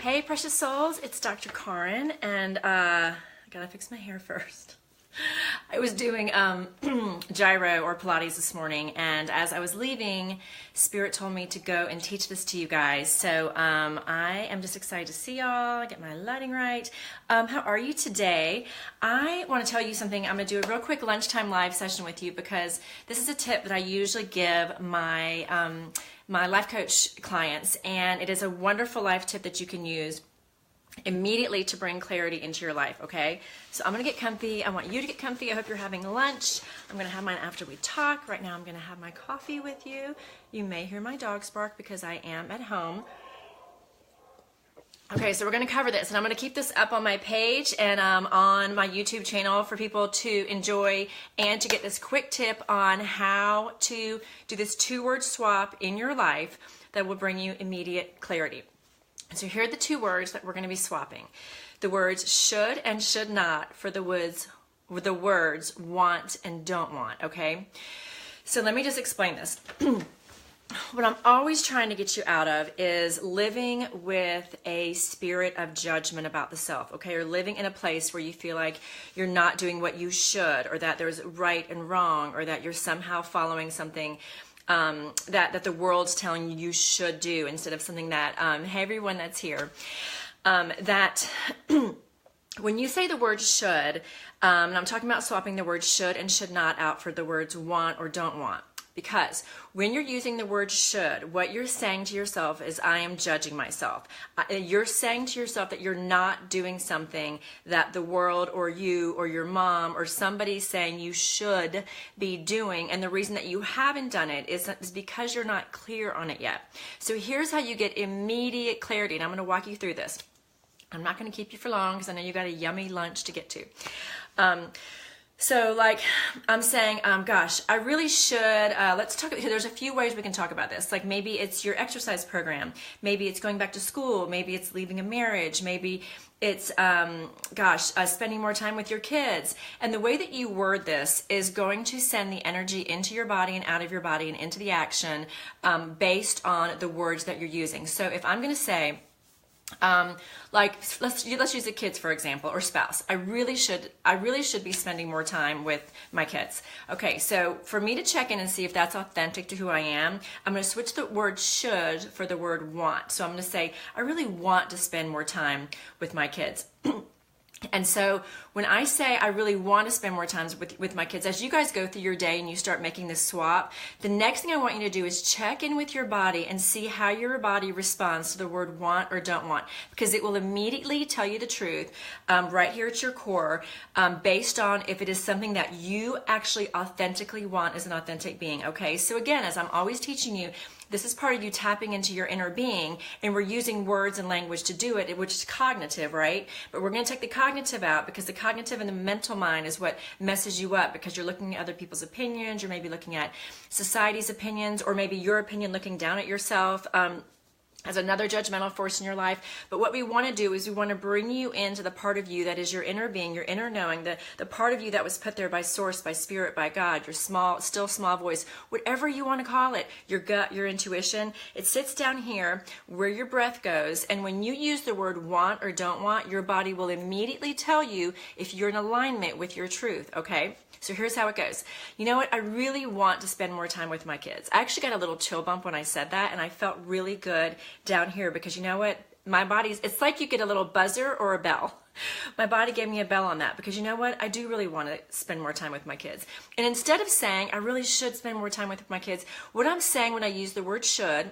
Hey, precious souls, it's Dr. Karin, and I gotta fix my hair first. I was doing gyro or Pilates this morning, and as I was leaving, Spirit told me to go and teach this to you guys. So I am just excited to see y'all, get my lighting right. How are you today? I want to tell you something. I'm going to do a real quick lunchtime live session with you because this is a tip that I usually give my my life coach clients, and it is a wonderful life tip that you can use immediately to bring clarity into your life. Okay, so I'm gonna get comfy. I want you to get comfy. I hope you're having lunch. I'm gonna have mine after we talk. Right now I'm gonna have my coffee with you. You may hear my dogs bark because I am at home. Okay, so we're going to cover this, and I'm going to keep this up on my page and on my YouTube channel for people to enjoy and to get this quick tip on how to do this two-word swap in your life that will bring you immediate clarity. So here are the two words that we're going to be swapping. The words should and should not for the words want and don't want, okay? So let me just explain this. What I'm always trying to get you out of is living with a spirit of judgment about the self, okay? Or living in a place where you feel like you're not doing what you should, or that there's right and wrong, or that you're somehow following something that the world's telling you should do instead of something that, hey everyone that's here, that when you say the word should, and I'm talking about swapping the word should and should not out for the words want or don't want. Because when you're using the word should, what you're saying to yourself is, I am judging myself. You're saying to yourself that you're not doing something that the world or you or your mom or somebody's saying you should be doing. And the reason that you haven't done it is because you're not clear on it yet. So here's how you get immediate clarity. And I'm going to walk you through this. I'm not going to keep you for long because I know you got a yummy lunch to get to. So like I'm saying, gosh, I really should, let's talk, there's a few ways we can talk about this. Like maybe it's your exercise program. Maybe it's going back to school. Maybe it's leaving a marriage. Maybe it's, spending more time with your kids. And the way that you word this is going to send the energy into your body and out of your body and into the action based on the words that you're using. So if I'm going to say, like let's use the kids for example, or spouse. I really should be spending more time with my kids. Okay, so for me to check in and see if that's authentic to who I am, I'm going to switch the word should for the word want. So I'm going to say I really want to spend more time with my kids. And so when I say I really want to spend more time with my kids, as you guys go through your day and you start making this swap, the next thing I want you to do is check in with your body and see how your body responds to the word want or don't want, because it will immediately tell you the truth right here at your core based on if it is something that you actually authentically want as an authentic being. Okay, so again, as I'm always teaching you, this is part of you tapping into your inner being, and we're using words and language to do it, which is cognitive, right? But we're going to take the cognitive out because the cognitive and the mental mind is what messes you up, because you're looking at other people's opinions, you're maybe looking at society's opinions, or maybe your opinion looking down at yourself as another judgmental force in your life. But what we want to do is we want to bring you into the part of you that is your inner being, your inner knowing, the part of you that was put there by source, by spirit, by God, your still small voice, whatever you want to call it, your gut, your intuition. It sits down here where your breath goes. And when you use the word want or don't want, your body will immediately tell you if you're in alignment with your truth, okay? So here's how it goes. You know what? I really want to spend more time with my kids. I actually got a little chill bump when I said that, and I felt really good down here because you know what? My body's, it's like you get a little buzzer or a bell. My body gave me a bell on that because you know what? I do really want to spend more time with my kids. And instead of saying, I really should spend more time with my kids, what I'm saying when I use the word should,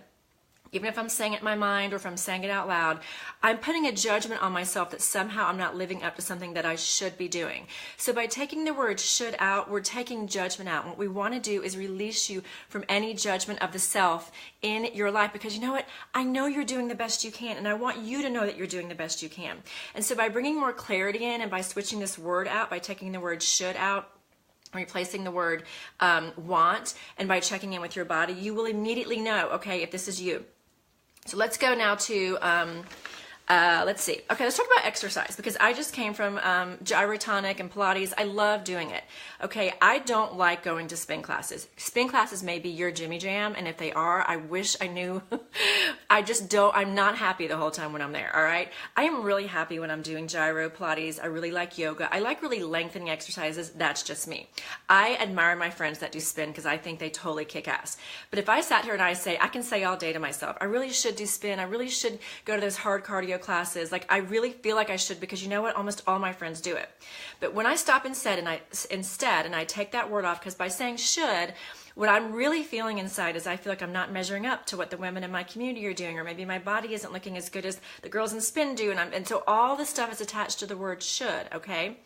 even if I'm saying it in my mind or if I'm saying it out loud, I'm putting a judgment on myself that somehow I'm not living up to something that I should be doing. So by taking the word should out, we're taking judgment out. What we want to do is release you from any judgment of the self in your life, because you know what? I know you're doing the best you can, and I want you to know that you're doing the best you can. And so by bringing more clarity in and by switching this word out, by taking the word should out, replacing the word want, and by checking in with your body, you will immediately know, okay, if this is you. So let's go now to Let's see. Okay, let's talk about exercise because I just came from gyrotonic and Pilates. I love doing it. Okay, I don't like going to spin classes. Spin classes may be your Jimmy Jam, and if they are, I wish I knew. I just don't. I'm not happy the whole time when I'm there. All right, I am really happy when I'm doing gyro, Pilates. I really like yoga. I like really lengthening exercises. That's just me. I admire my friends that do spin because I think they totally kick ass. But if I sat here and I can say all day to myself, I really should do spin. I really should go to those hard cardio classes. Like I really feel like I should because you know what? Almost all my friends do it. But when I stop instead and I take that word off because by saying should, what I'm really feeling inside is I feel like I'm not measuring up to what the women in my community are doing, or maybe my body isn't looking as good as the girls in spin do, and so all this stuff is attached to the word should, okay?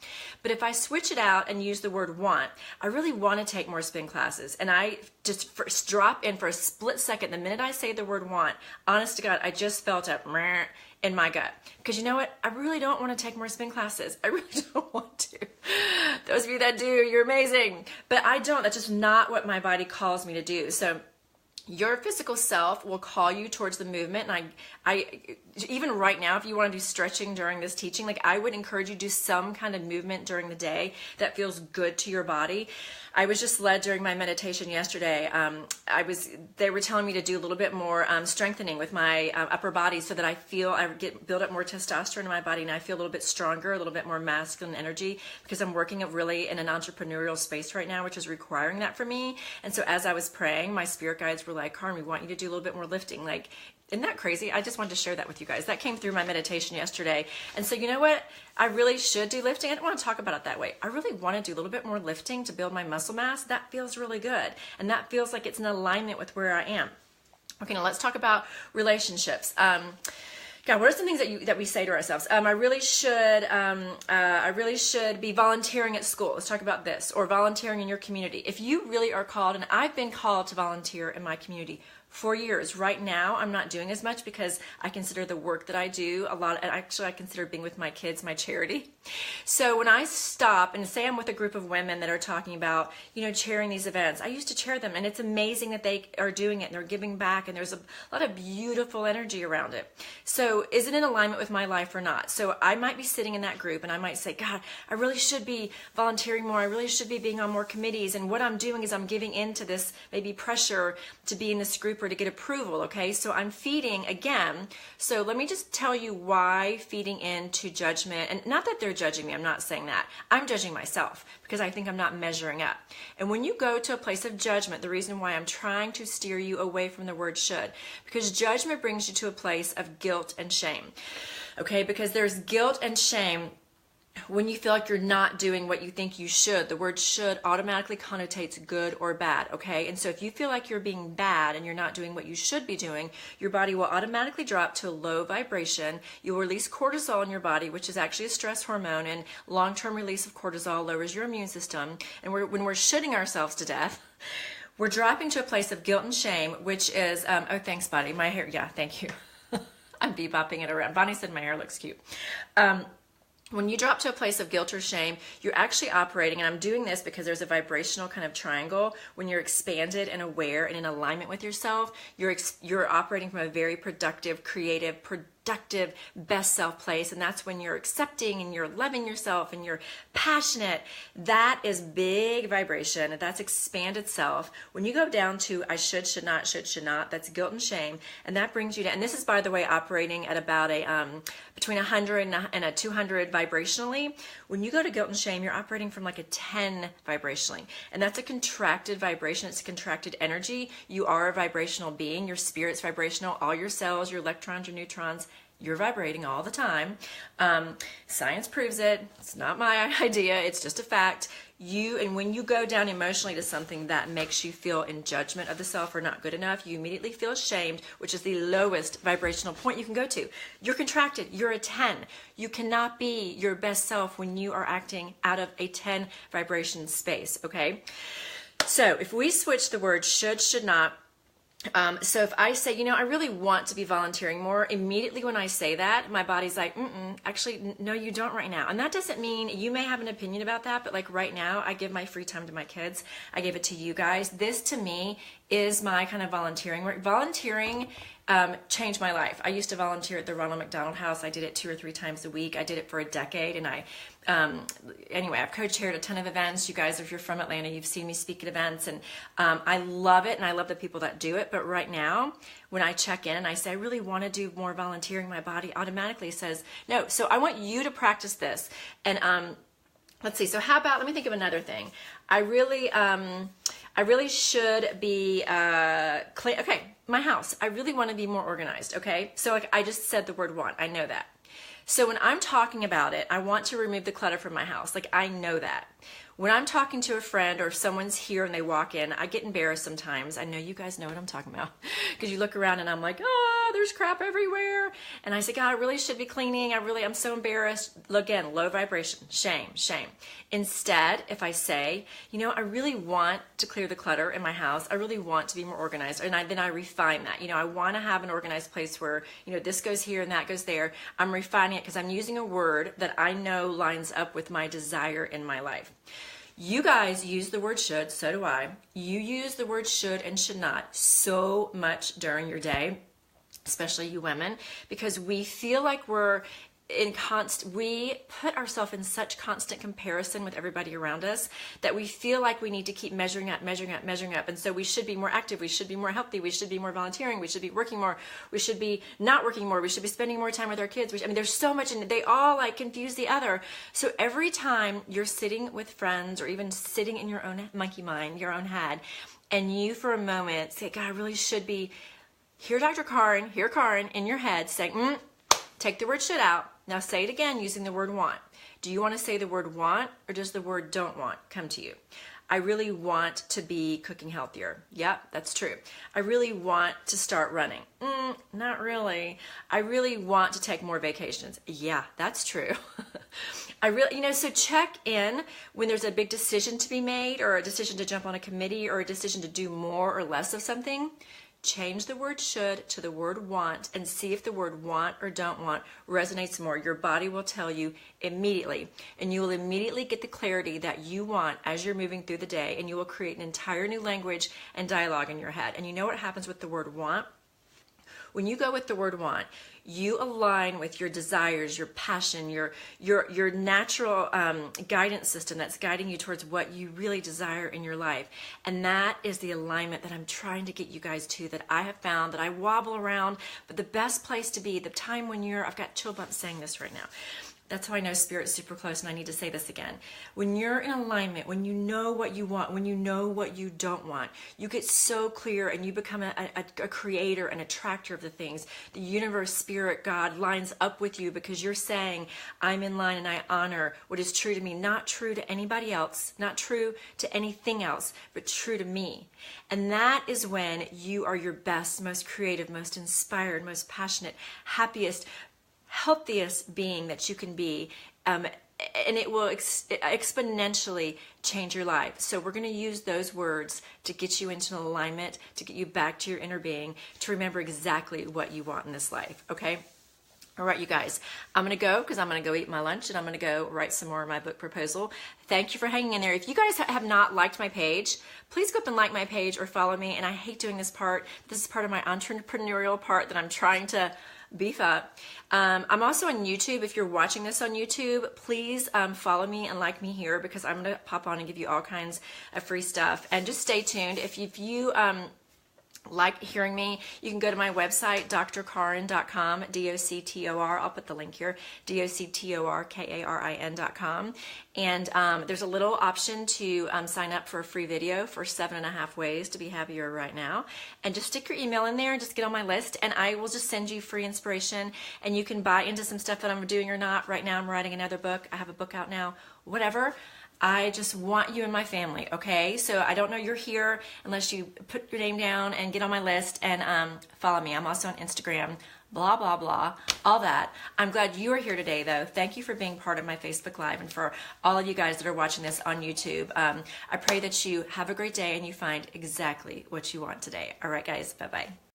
But if I switch it out and use the word want, I really want to take more spin classes, and I just drop in for a split second. The minute I say the word want, honest to God, I just felt a meh in my gut. Because you know what? I really don't want to take more spin classes. I really don't want to. Those of you that do, you're amazing. But I don't. That's just not what my body calls me to do. So your physical self will call you towards the movement. And I even right now, if you want to do stretching during this teaching, like I would encourage you to do some kind of movement during the day that feels good to your body. I was just led during my meditation yesterday. They were telling me to do a little bit more strengthening with my upper body so that I build up more testosterone in my body and I feel a little bit stronger, a little bit more masculine energy because I'm working really in an entrepreneurial space right now, which is requiring that for me. And so as I was praying, my spirit guides were like, Karin, we want you to do a little bit more lifting. Like, isn't that crazy? I just wanted to share that with you guys. That came through my meditation yesterday. And so you know what? I really should do lifting. I don't want to talk about it that way. I really want to do a little bit more lifting to build my muscle mass. That feels really good. And that feels like it's in alignment with where I am. Okay, now let's talk about relationships. God, what are some things that we say to ourselves? I really should be volunteering at school. Let's talk about this. Or volunteering in your community. If you really are called, and I've been called to volunteer in my community for years. Right now, I'm not doing as much because I consider the work that I do a lot. And actually, I consider being with my kids my charity. So when I stop and say I'm with a group of women that are talking about, chairing these events, I used to chair them, and it's amazing that they are doing it and they're giving back, and there's a lot of beautiful energy around it. So is it in alignment with my life or not? So I might be sitting in that group and I might say, God, I really should be volunteering more. I really should be being on more committees. And what I'm doing is I'm giving into this maybe pressure to be in this group or to get approval, okay? So I'm feeding again. So let me just tell you why feeding into judgment, and not that they're judging me, I'm not saying that. I'm judging myself because I think I'm not measuring up. And when you go to a place of judgment, the reason why I'm trying to steer you away from the word should, because judgment brings you to a place of guilt and shame, okay? Because there's guilt and shame when you feel like you're not doing what you think you should. The word should automatically connotates good or bad, okay? And so if you feel like you're being bad and you're not doing what you should be doing, your body will automatically drop to a low vibration. You'll release cortisol in your body, which is actually a stress hormone, and long-term release of cortisol lowers your immune system. And when we're shooting ourselves to death, we're dropping to a place of guilt and shame, which is, oh, thanks, buddy. My hair, yeah, thank you. I'm bebopping it around. Bonnie said my hair looks cute. When you drop to a place of guilt or shame, you're actually operating, and I'm doing this because there's a vibrational kind of triangle. When you're expanded and aware and in alignment with yourself, you're operating from a very productive, creative, best self place, and that's when you're accepting and you're loving yourself and you're passionate. That is big vibration. That's expanded self. When you go down to I should not, that's guilt and shame, and that brings you down. And this is, by the way, operating at about a between 100 and a 200 vibrationally. When you go to guilt and shame, you're operating from like a 10 vibrationally, and that's a contracted vibration. It's a contracted energy. You are a vibrational being. Your spirit's vibrational. All your cells, your electrons, your neutrons, you're vibrating all the time. Science proves it. It's not my idea. It's just a fact. And when you go down emotionally to something that makes you feel in judgment of the self or not good enough, you immediately feel ashamed, which is the lowest vibrational point you can go to. You're contracted. You're a 10. You cannot be your best self when you are acting out of a 10 vibration space, okay? So if we switch the word should not, so if I say, I really want to be volunteering more, immediately when I say that, my body's like, actually, no, you don't right now. And that doesn't mean you may have an opinion about that, but like right now, I give my free time to my kids. I give it to you guys. This to me is my kind of volunteering work. Volunteering changed my life. I used to volunteer at the Ronald McDonald House. I did it 2 or 3 times a week. I did it for a decade, and anyway, I've co-chaired a ton of events. You guys, if you're from Atlanta, you've seen me speak at events, and I love it, and I love the people that do it. But right now, when I check in and I say I really want to do more volunteering, my body automatically says no. So I want you to practice this. And let's see. So how about, let me think of another thing. I really should be clean. Okay, my house. I really want to be more organized. Okay, so like I just said the word want. I know that. So when I'm talking about it, I want to remove the clutter from my house. Like I know that. When I'm talking to a friend or if someone's here and they walk in, I get embarrassed sometimes. I know you guys know what I'm talking about because you look around and I'm like, oh, there's crap everywhere. And I say, God, I really should be cleaning. I'm so embarrassed. Again, low vibration, shame. Instead, if I say, I really want to clear the clutter in my house. I really want to be more organized. And then I refine that. I want to have an organized place where, this goes here and that goes there. I'm refining it because I'm using a word that I know lines up with my desire in my life. You guys use the word should, so do I. You use the word should and should not so much during your day, especially you women, because we feel like we put ourselves in such constant comparison with everybody around us that we feel like we need to keep measuring up. And so we should be more active. We should be more healthy. We should be more volunteering. We should be working more. We should be not working more. We should be spending more time with our kids. There's so much, and they all like confuse the other. So every time you're sitting with friends or even sitting in your own monkey mind, your own head, and you for a moment say, God, I really should be, hear Karin in your head saying, take the word should out. Now say it again using the word want. Do you want to say the word want, or does the word don't want come to you? I really want to be cooking healthier. Yep, that's true. I really want to start running. Not really. I really want to take more vacations. Yeah, that's true. So check in when there's a big decision to be made, or a decision to jump on a committee, or a decision to do more or less of something. Change the word should to the word want and see if the word want or don't want resonates more. Your body will tell you immediately, and you will immediately get the clarity that you want as you're moving through the day, and you will create an entire new language and dialogue in your head. And you know what happens with the word want? When you go with the word want, you align with your desires, your passion, your natural guidance system that's guiding you towards what you really desire in your life. And that is the alignment that I'm trying to get you guys to, that I have found, that I wobble around, but the best place to be, the time when I've got chill bumps saying this right now. That's how I know Spirit's super close, and I need to say this again. When you're in alignment, when you know what you want, when you know what you don't want, you get so clear and you become a creator, an attractor of the things. The universe, Spirit, God lines up with you because you're saying, I'm in line and I honor what is true to me, not true to anybody else, not true to anything else, but true to me. And that is when you are your best, most creative, most inspired, most passionate, happiest, healthiest being that you can be, and it will exponentially change your life. So we're going to use those words to get you into alignment, to get you back to your inner being, to remember exactly what you want in this life, okay? All right, you guys, I'm going to go because I'm going to go eat my lunch, and I'm going to go write some more of my book proposal. Thank you for hanging in there. If you guys have not liked my page, please go up and like my page or follow me. And I hate doing this part. This is part of my entrepreneurial part that I'm trying to beef up. I'm also on YouTube. If you're watching this on YouTube, please follow me and like me here, because I'm going to pop on and give you all kinds of free stuff. And just stay tuned. If you like hearing me, you can go to my website, drkarin.com, DOCTOR. I'll put the link here, DOCTORKARIN.com. And there's a little option to sign up for a free video for 7.5 ways to be happier right now. And just stick your email in there and just get on my list, and I will just send you free inspiration, and you can buy into some stuff that I'm doing or not. Right now I'm writing another book. I have a book out now, whatever. I just want you in my family, okay? So I don't know you're here unless you put your name down and get on my list and follow me. I'm also on Instagram, blah, blah, blah, all that. I'm glad you are here today, though. Thank you for being part of my Facebook Live, and for all of you guys that are watching this on YouTube. I pray that you have a great day and you find exactly what you want today. All right, guys, bye-bye.